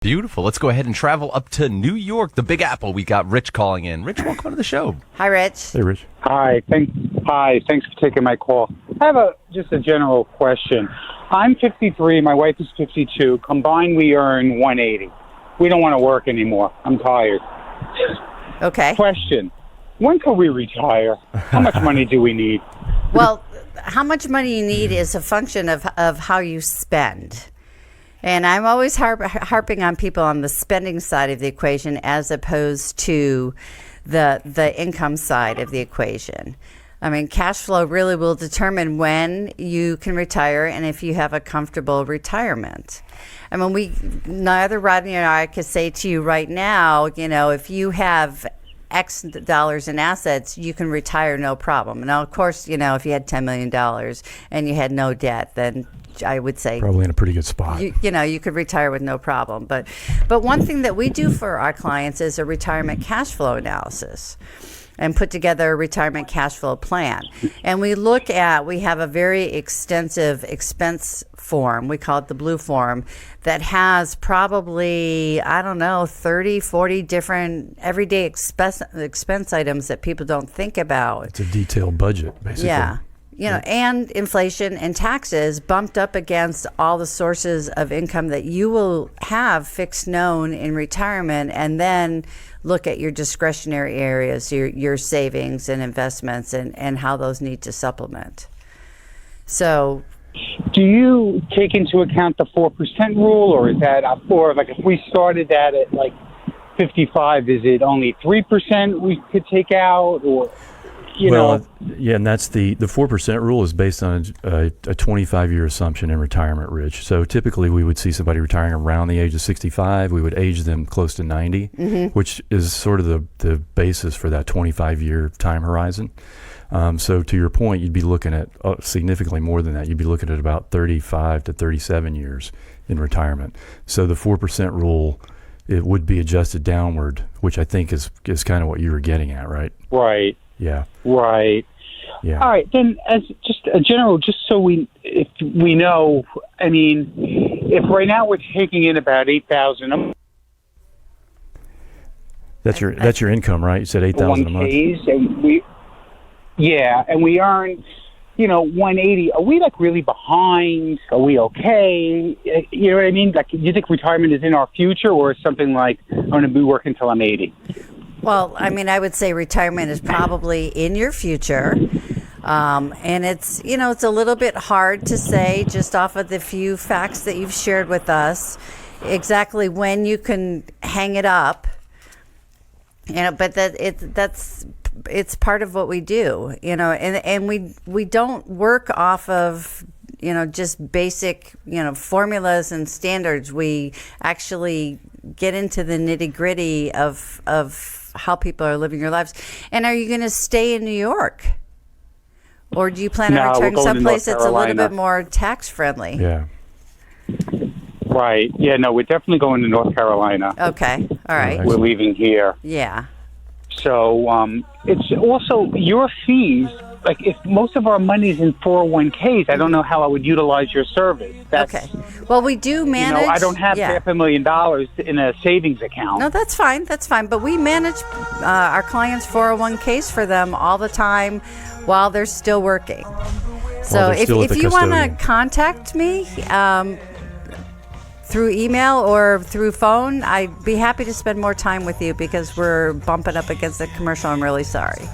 Beautiful. Let's go ahead and travel up to New York, the Big Apple. We got Rich calling in. Rich, welcome to the show. Hi, Rich. Hey, Rich. Hi, thanks for taking my call. I have just a general question. I'm 53, my wife is 52. Combined, we earn 180. We don't want to work anymore. I'm tired. Okay. Question: when can we retire? How much money do we need? Well, how much money you need is a function of how you spend. And I'm always harping on people on the spending side of the equation as opposed to the income side of the equation. I mean, cash flow really will determine when you can retire and if you have a comfortable retirement. I mean, neither Rodney or I could say to you right now, if you have X dollars in assets, you can retire no problem. Now, of course, if you had $10 million and you had no debt, then I would say probably in a pretty good spot. You could retire with no problem. But one thing that we do for our clients is a retirement cash flow analysis and put together a retirement cash flow plan. And we have a very extensive expense form. We call it the blue form that has probably, 30, 40 different everyday expense items that people don't think about. It's a detailed budget, basically. Yeah. And inflation and taxes bumped up against all the sources of income that you will have fixed known in retirement, and then look at your discretionary areas, your savings and investments, and how those need to supplement. So, do you take into account the 4% rule, or is that if we started that at 55, is it only 3% we could take out, or? Yeah, and that's the 4% rule is based on a 25-year assumption in retirement, Rich. So typically we would see somebody retiring around the age of 65. We would age them close to 90, which is sort of the basis for that 25-year time horizon. So to your point, you'd be looking at significantly more than that. You'd be looking at about 35 to 37 years in retirement. So the 4% rule, it would be adjusted downward, which I think is kind of what you were getting at, right? Right. Yeah. Right. Yeah. All right. Then, as just a general, just so if we know, I mean, if right now we're taking in about $8,000. That's your income, right? You said $8,000 a month. And we earn, 180. Are we really behind? Are we okay? You know what I mean? Do you think retirement is in our future, or is something like I'm going to be working until I'm 80? Well, I would say retirement is probably in your future. And it's a little bit hard to say just off of the few facts that you've shared with us exactly when you can hang it up. But it's part of what we do, and we don't work off of just basic, formulas and standards. We actually get into the nitty-gritty of how people are living your lives. And are you going to stay in New York? Or do you plan on returning someplace that's a little bit more tax-friendly? Yeah. Right. Yeah, no, we're definitely going to North Carolina. Okay. All right. We're leaving here. Yeah. So it's also your fees. If most of our money is in 401ks, I don't know how I would utilize your service. Okay. Well, we do manage. I don't have $500,000 in a savings account. No, that's fine. That's fine. But we manage our clients' 401ks for them all the time while they're still working. So if you want to contact me through email or through phone, I'd be happy to spend more time with you because we're bumping up against the commercial. I'm really sorry.